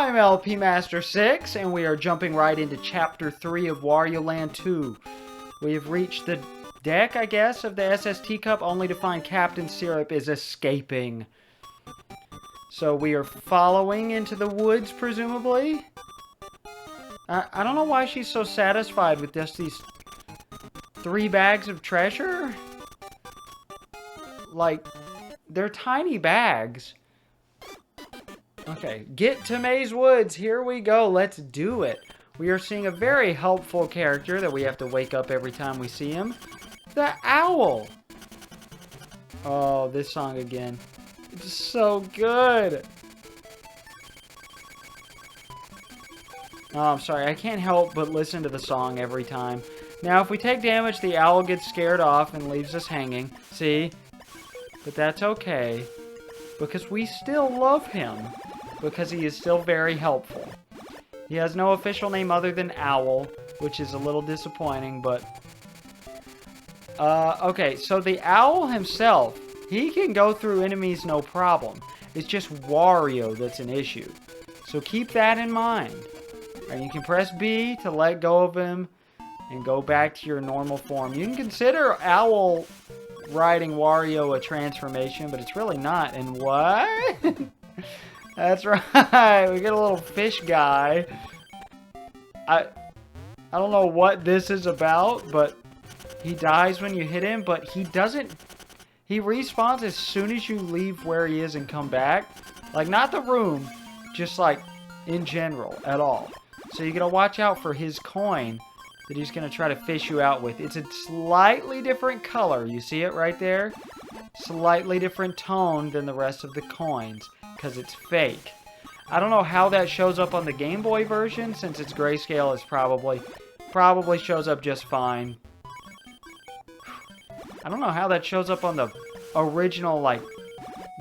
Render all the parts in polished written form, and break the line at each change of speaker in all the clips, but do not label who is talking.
I'm LP Master 6, and we are jumping right into Chapter 3 of Wario Land 2. We have reached the deck, I guess, of the SS Teacup, only to find Captain Syrup is escaping. So we are following into the woods, presumably? I don't know why she's so satisfied with just these 3 bags of treasure. Like, they're tiny bags. Okay, get to Maze Woods. Here we go. Let's do it. We are seeing a very helpful character that we have to wake up every time we see him. The owl. Oh, this song again. It's so good. Oh, I'm sorry. I can't help but listen to the song every time. Now, if we take damage, the owl gets scared off and leaves us hanging. See? But that's okay. Because we still love him. Because he is still very helpful. He has no official name other than Owl, which is a little disappointing, but... okay, so the Owl himself, he can go through enemies no problem. It's just Wario that's an issue. So keep that in mind. And you can press B to let go of him and go back to your normal form. You can consider Owl riding Wario a transformation, but it's really not. And what? That's right. We get a little fish guy. I don't know what this is about, but he dies when you hit him, but he doesn't... He respawns as soon as you leave where he is and come back. Like, not the room, just like in general at all. So you gotta watch out for his coin that he's gonna try to fish you out with. It's a slightly different color. You see it right there? Slightly different tone than the rest of the coins. Because it's fake. I don't know how that shows up on the Game Boy version, since its grayscale is probably shows up just fine. I don't know how that shows up on the original, like,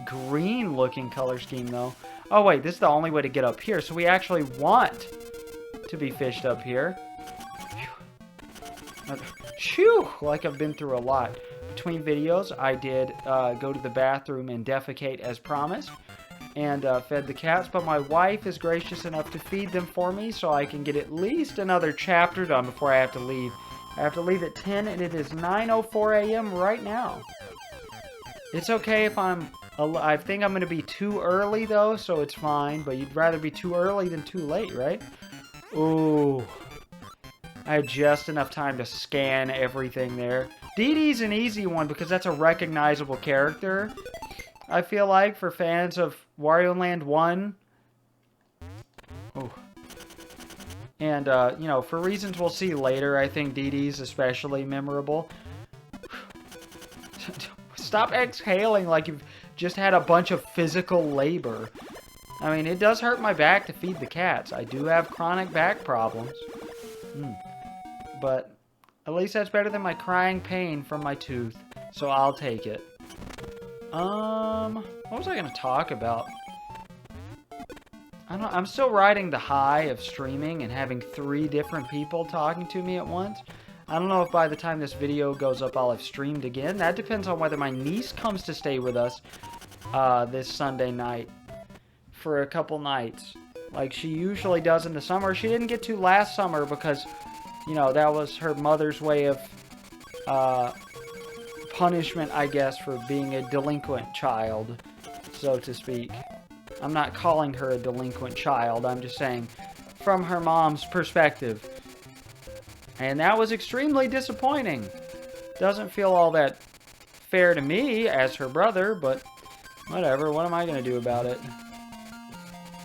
green looking color scheme, though. Oh wait, this is the only way to get up here, so we actually want to be fished up here. Phew! Like I've been through a lot. Between videos, I did go to the bathroom and defecate as promised. And fed the cats, but my wife is gracious enough to feed them for me so I can get at least another chapter done before I have to leave. I have to leave at 10 and it is 9:04 a.m. right now. It's okay if I think I'm going to be too early though, so it's fine, but you'd rather be too early than too late, right? Ooh. I had just enough time to scan everything there. Dee Dee's an easy one because that's a recognizable character. I feel like for fans of Wario Land 1. Oh. And, you know, for reasons we'll see later, I think Dee Dee's especially memorable. Stop exhaling like you've just had a bunch of physical labor. I mean, it does hurt my back to feed the cats. I do have chronic back problems. But at least that's better than my crying pain from my tooth. So I'll take it. What was I going to talk about? I'm still riding the high of streaming and having 3 different people talking to me at once. I don't know if by the time this video goes up I'll have streamed again. That depends on whether my niece comes to stay with us this Sunday night for a couple nights. Like she usually does in the summer. She didn't get to last summer because, you know, that was her mother's way of... punishment, I guess, for being a delinquent child, so to speak. I'm not calling her a delinquent child, I'm just saying from her mom's perspective. And that was extremely disappointing. Doesn't feel all that fair to me as her brother, but whatever, what am I going to do about it?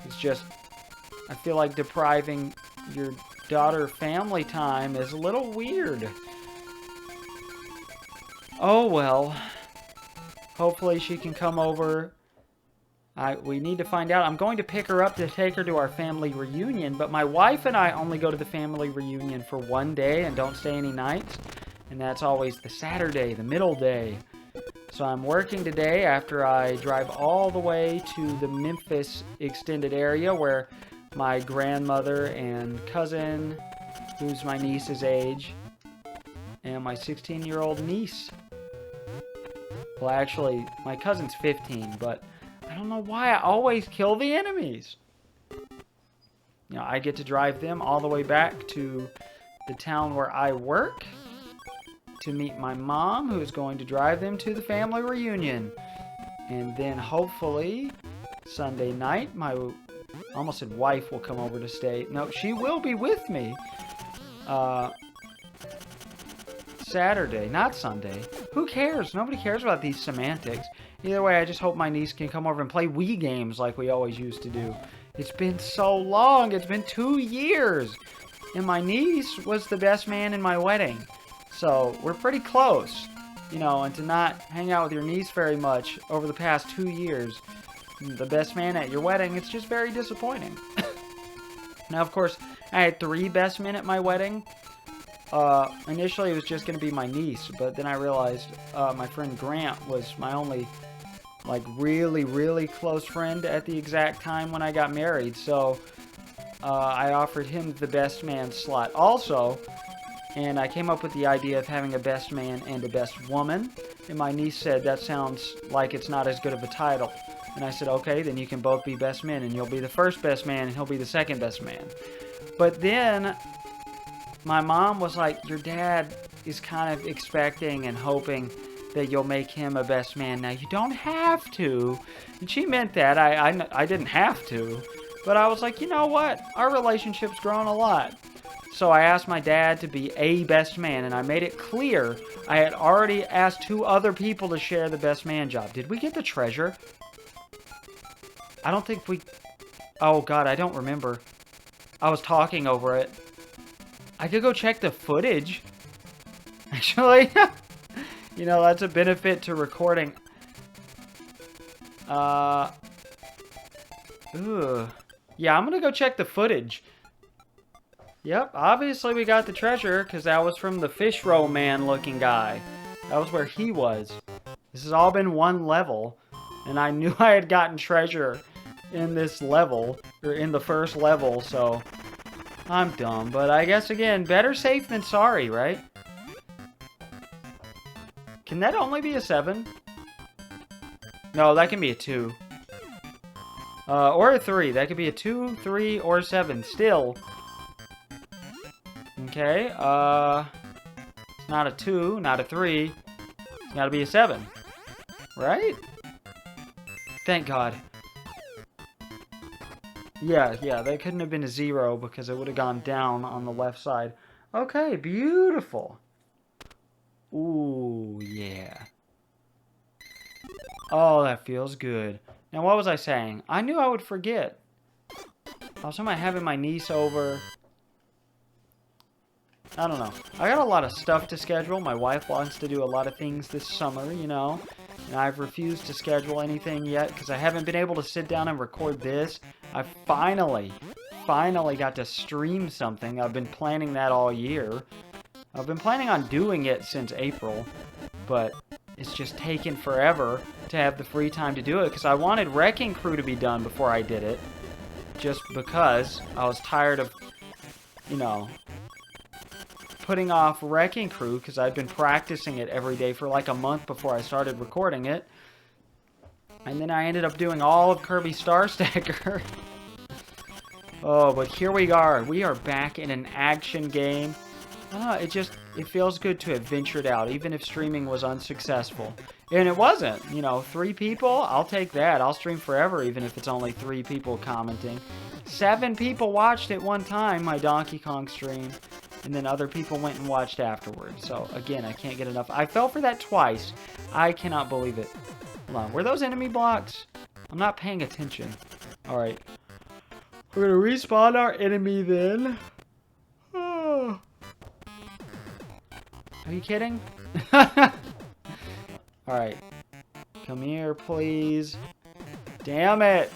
It's just, I feel like depriving your daughter family time is a little weird. Oh well. Hopefully she can come over. We need to find out. I'm going to pick her up to take her to our family reunion, but my wife and I only go to the family reunion for 1 day and don't stay any nights. And that's always the Saturday, the middle day. So I'm working today after I drive all the way to the Memphis extended area where my grandmother and cousin, who's my niece's age, and my 16-year-old niece. Well, actually, my cousin's 15, but I don't know why I always kill the enemies. you know, I get to drive them all the way back to the town where I work to meet my mom, who's going to drive them to the family reunion. And then hopefully Sunday night, my almost said wife will come over to stay. No, she will be with me. Saturday, not Sunday. Who cares? Nobody cares about these semantics. Either way, I just hope my niece can come over and play Wii games like we always used to do. It's been so long. It's been 2 years. And my niece was the best man in my wedding. So we're pretty close. You know, and to not hang out with your niece very much over the past 2 years, the best man at your wedding, it's just very disappointing. Now, of course, I had 3 best men at my wedding. Initially it was just going to be my niece, but then I realized my friend Grant was my only, like, really close friend at the exact time when I got married, so I offered him the best man slot also, and I came up with the idea of having a best man and a best woman, and my niece said that sounds like it's not as good of a title, and I said, okay, then you can both be best men, and you'll be the first best man, and he'll be the second best man. But then my mom was like, your dad is kind of expecting and hoping that you'll make him a best man. Now, you don't have to. And she meant that. I didn't have to. But I was like, you know what? Our relationship's grown a lot. So I asked my dad to be a best man, and I made it clear I had already asked 2 other people to share the best man job. Did we get the treasure? I don't think we... Oh, God, I don't remember. I was talking over it. I could go check the footage. Actually, you know, that's a benefit to recording. Yeah, I'm gonna go check the footage. Yep, obviously we got the treasure, because that was from the fish roll man looking guy. That was where he was. This has all been one level, and I knew I had gotten treasure in this level, or in the first level, so... I'm dumb, but I guess, again, better safe than sorry, right? Can that only be a 7? No, that can be a 2. Or a 3. That could be a 2, 3, or 7. Still. Okay, it's not a 2, not a 3. It's gotta be a 7. Right? Thank God. Yeah, that couldn't have been a 0 because it would have gone down on the left side. Okay, beautiful. Ooh, yeah. Oh, that feels good. Now, what was I saying? I knew I would forget. I was talking about having my niece over. I don't know. I got a lot of stuff to schedule. My wife wants to do a lot of things this summer, you know. And I've refused to schedule anything yet because I haven't been able to sit down and record this. I finally got to stream something. I've been planning that all year. I've been planning on doing it since April, but it's just taken forever to have the free time to do it because I wanted Wrecking Crew to be done before I did it. Just because I was tired of, you know, putting off Wrecking Crew because I'd been practicing it every day for like a month before I started recording it. And then I ended up doing all of Kirby Star Stacker. Oh, but here we are. We are back in an action game. It feels good to have ventured out, even if streaming was unsuccessful. And it wasn't. You know, 3 people, I'll take that. I'll stream forever, even if it's only 3 people commenting. 7 people watched at one time my Donkey Kong stream. And then other people went and watched afterwards. So, again, I can't get enough. I fell for that twice. I cannot believe it. Hold on. Were those enemy blocks? I'm not paying attention. Alright. We're going to respawn our enemy then. Oh. Are you kidding? Alright. Come here, please. Damn it.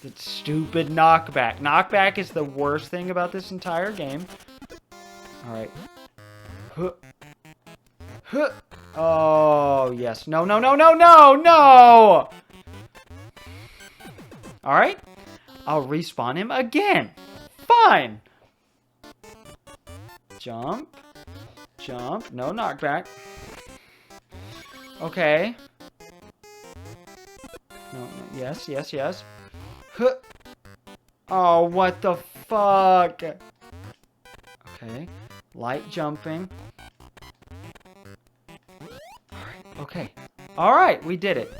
That stupid knockback. Knockback is the worst thing about this entire game. Alright. Huh. Huh. Oh, yes. No, no, no, no, no, no! Alright. I'll respawn him again. Fine. Jump. Jump. No knockback. Okay. No, no. Yes, yes, yes. Huh. Oh, what the fuck? Okay. Light jumping. Alright, okay. Alright, we did it.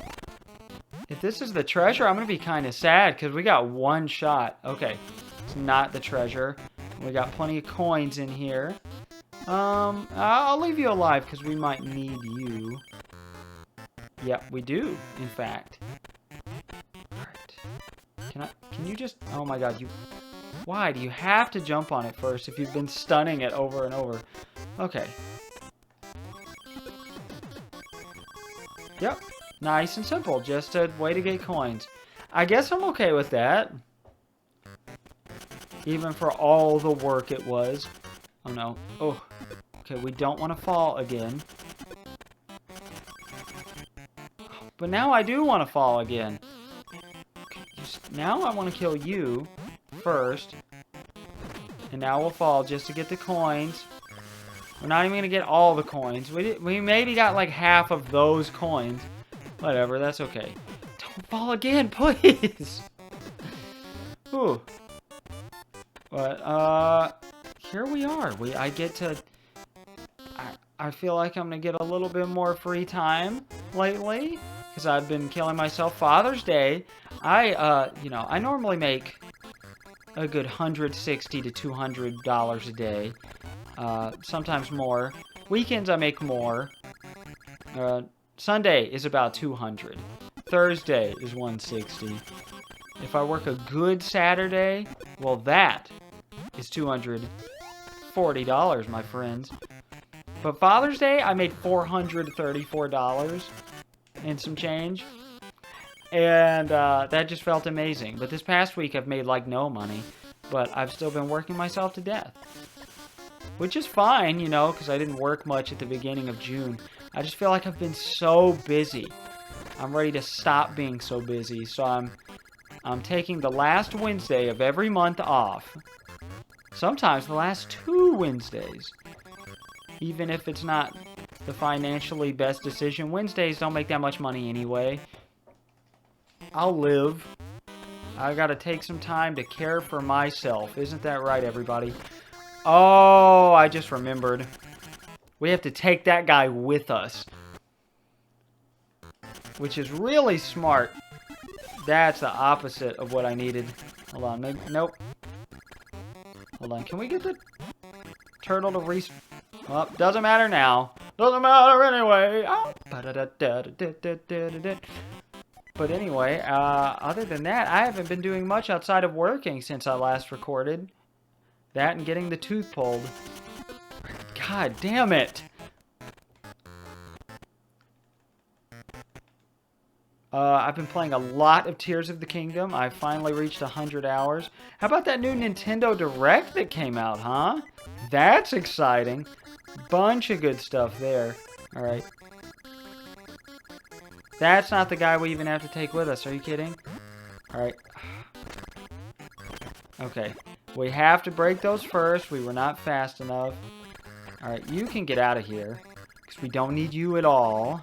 If this is the treasure, I'm going to be kind of sad because we got one shot. Okay. It's not the treasure. We got plenty of coins in here. I'll leave you alive because we might need you. Yep, we do, in fact. Alright. Can you just... Oh my god, why do you have to jump on it first if you've been stunning it over and over? Okay. Yep. Nice and simple. Just a way to get coins. I guess I'm okay with that. Even for all the work it was. Oh no. Oh. Okay, we don't want to fall again. But now I do want to fall again. Okay, now I want to kill you first. And now we'll fall just to get the coins. We're not even going to get all the coins. We maybe got like half of those coins. Whatever, that's okay. Don't fall again, please! Ooh. But, here we are. I get to... I feel like I'm going to get a little bit more free time lately. Because I've been killing myself. Father's Day, you know, I normally make a good $160 to $200 a day. Sometimes more. Weekends I make more. Sunday is about $200. Thursday is $160. If I work a good Saturday, well, that is $240, my friends. But Father's Day, I made $434 and some change. And that just felt amazing. But this past week, I've made like no money. But I've still been working myself to death. Which is fine, you know, because I didn't work much at the beginning of June. I just feel like I've been so busy. I'm ready to stop being so busy. So I'm taking the last Wednesday of every month off. Sometimes the last 2 Wednesdays. Even if it's not the financially best decision. Wednesdays don't make that much money anyway. I'll live. I gotta take some time to care for myself. Isn't that right, everybody? Oh, I just remembered. We have to take that guy with us. Which is really smart. That's the opposite of what I needed. Hold on. Maybe, nope. Hold on. Can we get the turtle to respawn? Well, doesn't matter now. Doesn't matter anyway. Oh. But anyway, other than that, I haven't been doing much outside of working since I last recorded. That and getting the tooth pulled. God damn it. I've been playing a lot of Tears of the Kingdom. I finally reached 100 hours. How about that new Nintendo Direct that came out, huh? That's exciting. Bunch of good stuff there. Alright. That's not the guy we even have to take with us. Are you kidding? Alright. Okay. We have to break those first. We were not fast enough. Alright, you can get out of here. Because we don't need you at all.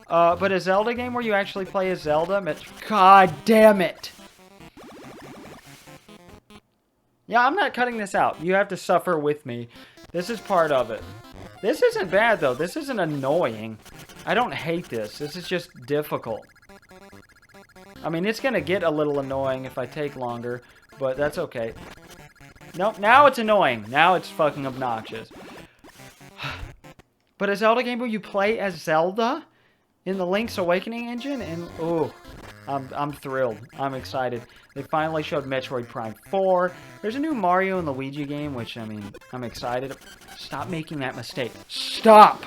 But a Zelda game where you actually play as Zelda? God damn it! Yeah, I'm not cutting this out. You have to suffer with me. This is part of it. This isn't bad, though. This isn't annoying. I don't hate this. This is just difficult. I mean, it's going to get a little annoying if I take longer, but that's okay. Nope, now it's annoying. Now it's fucking obnoxious. But a Zelda game where you play as Zelda in the Link's Awakening engine, and oh, I'm thrilled. I'm excited. They finally showed Metroid Prime 4. There's a new Mario and Luigi game, which, I mean, I'm excited. Stop making that mistake. Stop!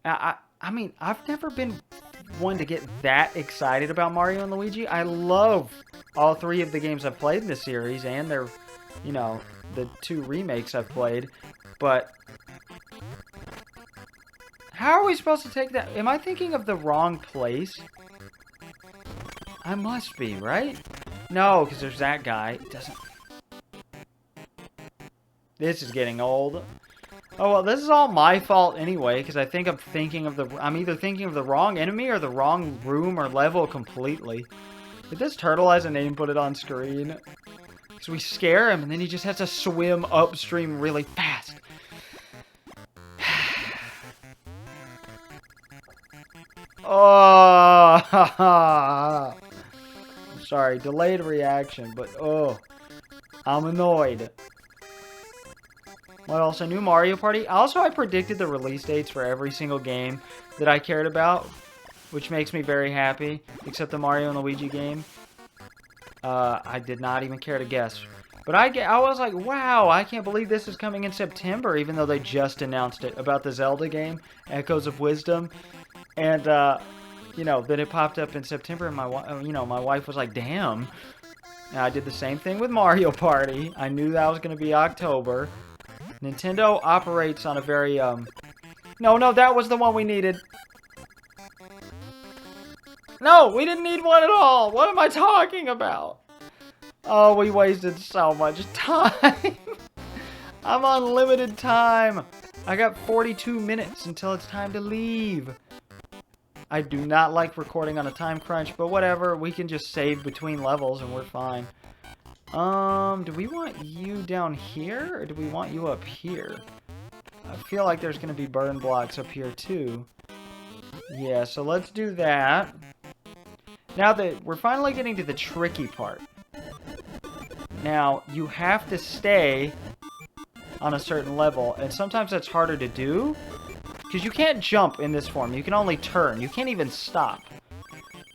I mean, I've never been one to get that excited about Mario and Luigi. I love all 3 of the games I've played in the series, and they're, you know, the 2 remakes I've played. But how are we supposed to take that? Am I thinking of the wrong place? I must be, right? No, because there's that guy. It doesn't... This is getting old. Oh, well, this is all my fault anyway, because I think I'm either thinking of the wrong enemy or the wrong room or level completely. If this turtle has a name, put it on screen. So we scare him, and then he just has to swim upstream really fast. Oh, I'm sorry, delayed reaction, but oh, I'm annoyed. What else? A new Mario Party? Also, I predicted the release dates for every single game that I cared about, which makes me very happy, except the Mario and Luigi game. I did not even care to guess. But I was like, wow, I can't believe this is coming in September, even though they just announced it about the Zelda game, Echoes of Wisdom. And, you know, then it popped up in September, and my wife was like, damn. And I did the same thing with Mario Party. I knew that was going to be October. Nintendo operates on a very, No, that was the one we needed. No, we didn't need one at all. What am I talking about? Oh, we wasted so much time. I'm on limited time. I got 42 minutes until it's time to leave. I do not like recording on a time crunch, but whatever. We can just save between levels and we're fine. Do we want you down here or do we want you up here? I feel like there's going to be burn blocks up here too. Yeah, so let's do that. Now that we're finally getting to the tricky part. Now, you have to stay on a certain level, and sometimes that's harder to do, because you can't jump in this form. You can only turn. You can't even stop.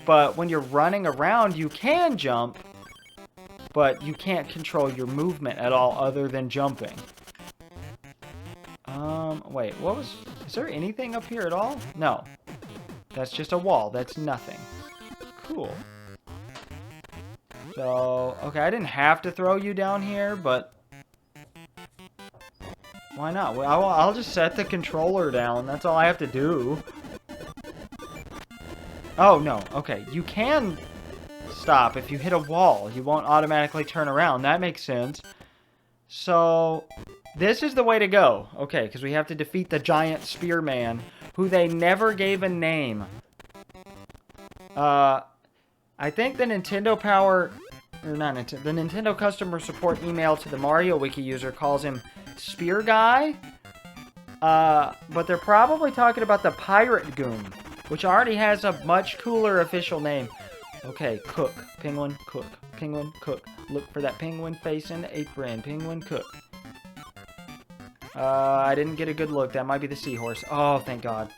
But when you're running around, you can jump, but you can't control your movement at all other than jumping. Wait, is there anything up here at all? No. That's just a wall. That's nothing. Cool. So, okay, I didn't have to throw you down here, but why not? Well, I'll just set the controller down. That's all I have to do. Oh, no. Okay, you can stop if you hit a wall. You won't automatically turn around. That makes sense. So, this is the way to go. Okay, because we have to defeat the giant spearman, who they never gave a name. I think the Nintendo the Nintendo customer support email to the Mario Wiki user calls him Spear Guy. But they're probably talking about the Pirate Goon, which already has a much cooler official name. Okay, cook. Penguin, cook. Penguin, cook. Look for that penguin face in the apron. Penguin, cook. I didn't get a good look. That might be the seahorse. Oh, thank God.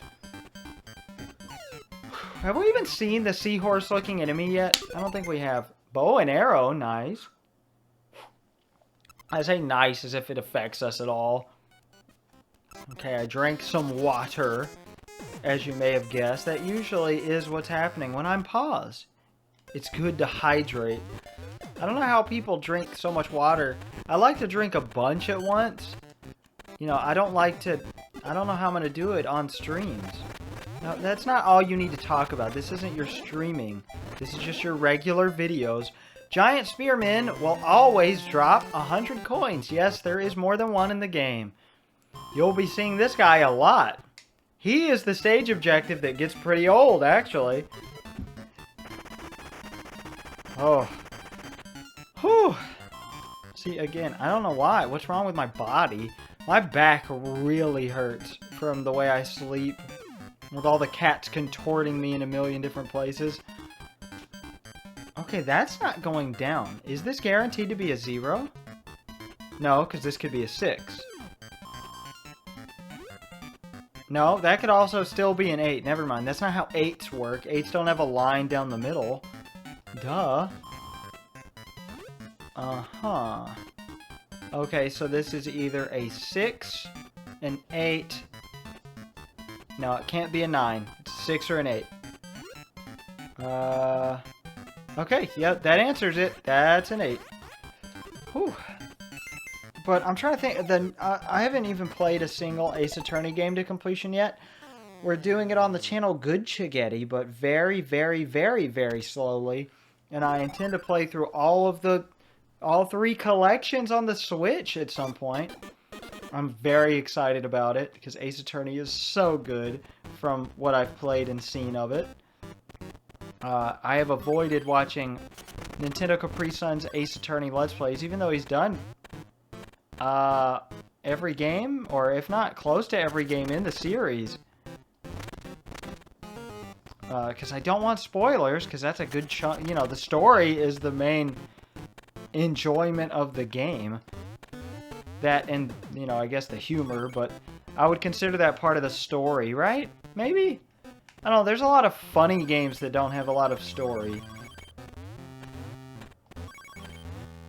Have we even seen the seahorse-looking enemy yet? I don't think we have. Bow and arrow, nice. I say nice as if it affects us at all. Okay, I drank some water, as you may have guessed. That usually is what's happening when I'm paused. It's good to hydrate. I don't know how people drink so much water. I like to drink a bunch at once. You know, I don't know how I'm going to do it on streams. Now, that's not all you need to talk about. This isn't your streaming. This is just your regular videos. Giant Spearmen will always drop 100 coins. Yes, there is more than one in the game. You'll be seeing this guy a lot. He is the stage objective that gets pretty old, actually. Oh. Whew. See, again, I don't know why. What's wrong with my body? My back really hurts from the way I sleep. With all the cats contorting me in a million different places. Okay, that's not going down. Is this guaranteed to be a 0? No, because this could be a 6. No, that could also still be an 8. Never mind. That's not how 8s work. 8s don't have a line down the middle. Duh. Uh-huh. Okay, so this is either a 6, an 8... No, it can't be a 9. It's a 6 or an 8. Okay, yep, that answers it. That's an 8. Whew. But I'm trying to think. I haven't even played a single Ace Attorney game to completion yet. We're doing it on the channel Good Chigetti, but very, very, very, very slowly. And I intend to play through all 3 collections on the Switch at some point. I'm very excited about it, because Ace Attorney is so good from what I've played and seen of it. I have avoided watching Nintendo Capri Sun's Ace Attorney Let's Plays, even though he's done every game, or if not close to every game in the series. Because I don't want spoilers, because that's a good chunk. You know, the story is the main enjoyment of the game. That and, you know, I guess the humor, but I would consider that part of the story, right? Maybe? I don't know, there's a lot of funny games that don't have a lot of story.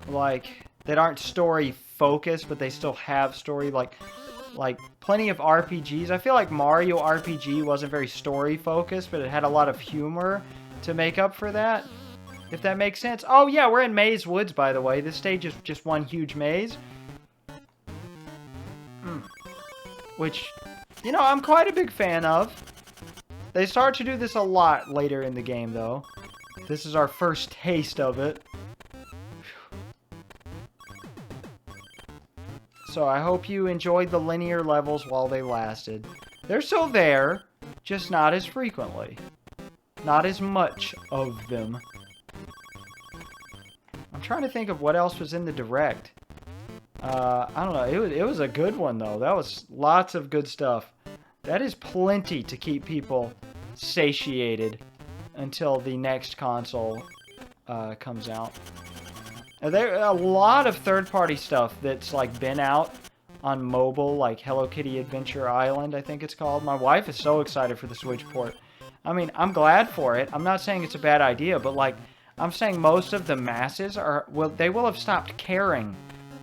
Like, that aren't story focused, but they still have story, like plenty of RPGs. I feel like Mario RPG wasn't very story focused, but it had a lot of humor to make up for that. If that makes sense. Oh yeah, we're in Maze Woods, by the way. This stage is just one huge maze. Which, you know, I'm quite a big fan of. They start to do this a lot later in the game, though. This is our first taste of it. So I hope you enjoyed the linear levels while they lasted. They're still there, just not as frequently. Not as much of them. I'm trying to think of what else was in the Direct. I don't know. It was a good one, though. That was lots of good stuff. That is plenty to keep people satiated until the next console comes out. There are a lot of third-party stuff that's like been out on mobile, like Hello Kitty Adventure Island, I think it's called. My wife is so excited for the Switch port. I mean, I'm glad for it. I'm not saying it's a bad idea, but like, I'm saying most of the masses are, well, they will have stopped caring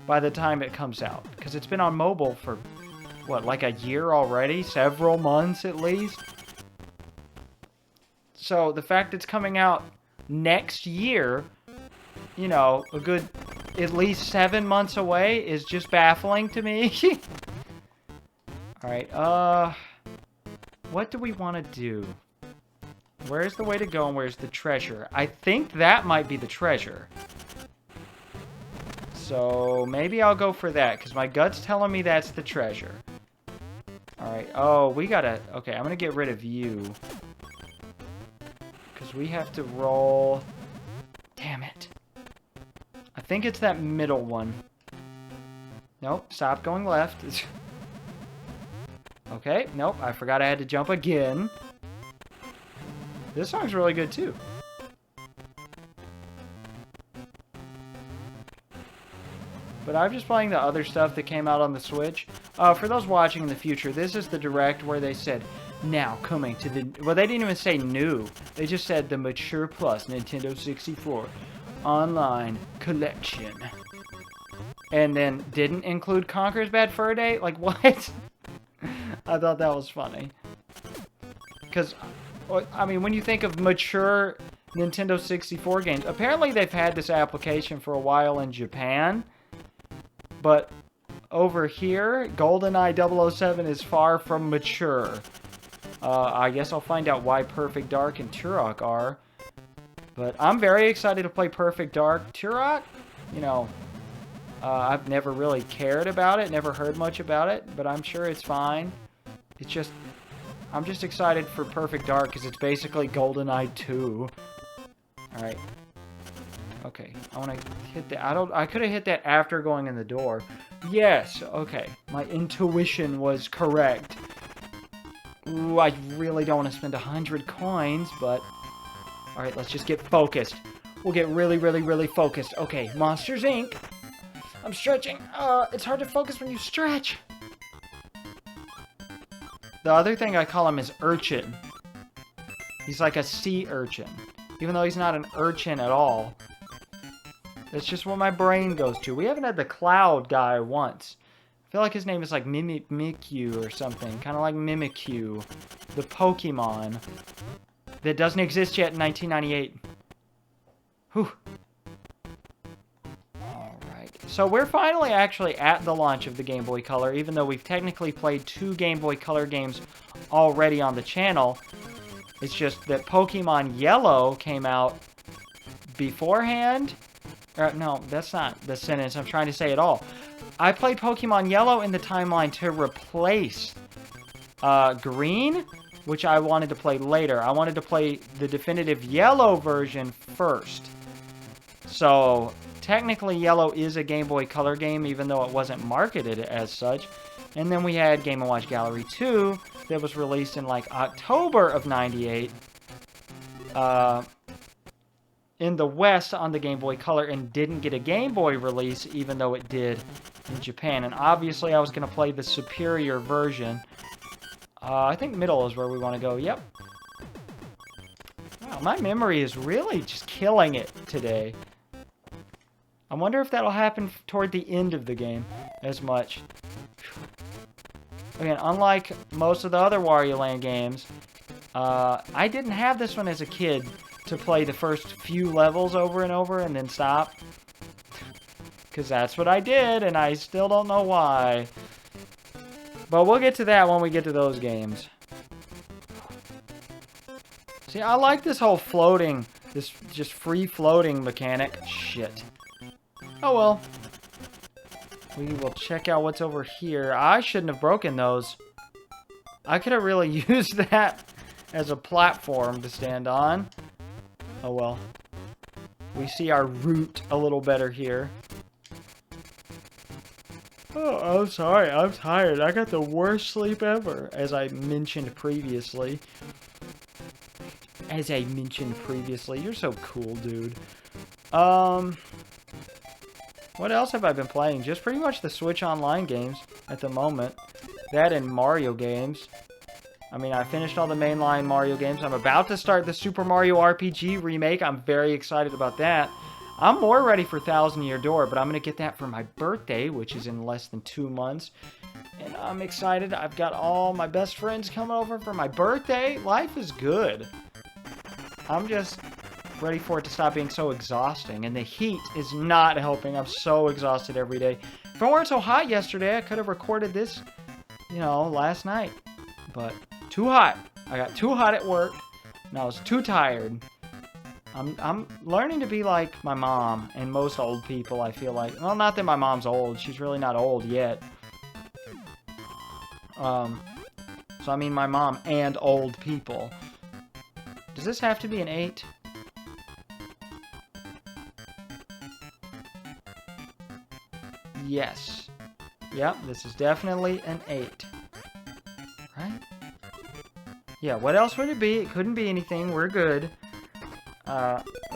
by the time it comes out, because it's been on mobile for, what, like a year already? Several months at least? So the fact it's coming out next year, you know, a good at least 7 months away is just baffling to me. Alright, what do we want to do? Where's the way to go and where's the treasure? I think that might be the treasure. So maybe I'll go for that, because my gut's telling me that's the treasure. Alright, oh, we gotta... Okay, I'm gonna get rid of you. Because we have to roll... Damn it. I think it's that middle one. Nope, stop going left. Okay, nope, I forgot I had to jump again. This song's really good, too. But I'm just playing the other stuff that came out on the Switch. For those watching in the future, this is the Direct where they said, now coming to the... Well, they didn't even say new. They just said the Mature Plus Nintendo 64 Online Collection. And then didn't include Conker's Bad Fur Day? Like, what? I thought that was funny. Because, I mean, when you think of mature Nintendo 64 games, apparently they've had this application for a while in Japan. But over here, GoldenEye 007 is far from mature. I guess I'll find out why Perfect Dark and Turok are. But I'm very excited to play Perfect Dark. Turok, you know, I've never really cared about it, never heard much about it, but I'm sure it's fine. It's just, I'm just excited for Perfect Dark because it's basically GoldenEye 2. Alright. Okay, I want to hit that. I could have hit that after going in the door. Yes, okay. My intuition was correct. Ooh, I really don't want to spend 100 coins, but... Alright, let's just get focused. We'll get really, really, really focused. Okay, Monsters, Inc. I'm stretching. It's hard to focus when you stretch. The other thing I call him is Urchin. He's like a sea urchin. Even though he's not an urchin at all. That's just what my brain goes to. We haven't had the Cloud guy once. I feel like his name is like Mimikyu or something. Kind of like Mimikyu. The Pokemon. That doesn't exist yet in 1998. Whew. Alright. So we're finally actually at the launch of the Game Boy Color, even though we've technically played 2 Game Boy Color games already on the channel. It's just that Pokemon Yellow came out beforehand. No, that's not the sentence I'm trying to say at all. I played Pokemon Yellow in the timeline to replace Green, which I wanted to play later. I wanted to play the definitive Yellow version first. So, technically Yellow is a Game Boy Color game, even though it wasn't marketed as such. And then we had Game & Watch Gallery 2 that was released in like October of 98 in the West on the Game Boy Color and didn't get a Game Boy release, even though it did in Japan. And obviously I was going to play the superior version. I think middle is where we want to go. Yep. Wow, my memory is really just killing it today. I wonder if that'll happen toward the end of the game as much. Again, unlike most of the other Wario Land games, I didn't have this one as a kid to play the first few levels over and over and then stop. Because that's what I did, and I still don't know why. But we'll get to that when we get to those games. See, I like this whole floating, this just free floating mechanic. Shit. Oh well. We will check out what's over here. I shouldn't have broken those. I could have really used that as a platform to stand on. Oh well. We see our route a little better here. Oh, I'm sorry. I'm tired. I got the worst sleep ever, as I mentioned previously. You're so cool, dude. What else have I been playing? Just pretty much the Switch Online games at the moment. That and Mario games. I mean, I finished all the mainline Mario games. I'm about to start the Super Mario RPG remake. I'm very excited about that. I'm more ready for Thousand Year Door, but I'm going to get that for my birthday, which is in less than 2 months. And I'm excited. I've got all my best friends coming over for my birthday. Life is good. I'm just ready for it to stop being so exhausting. And the heat is not helping. I'm so exhausted every day. If it weren't so hot yesterday, I could have recorded this, last night. But too hot. I got too hot at work, and I was too tired. I'm learning to be like my mom and most old people, I feel like. Well, not that my mom's old. She's really not old yet. So I mean my mom and old people. Does this have to be an 8? Yes. Yep, this is definitely an 8. Right? Yeah, what else would it be? It couldn't be anything. We're good.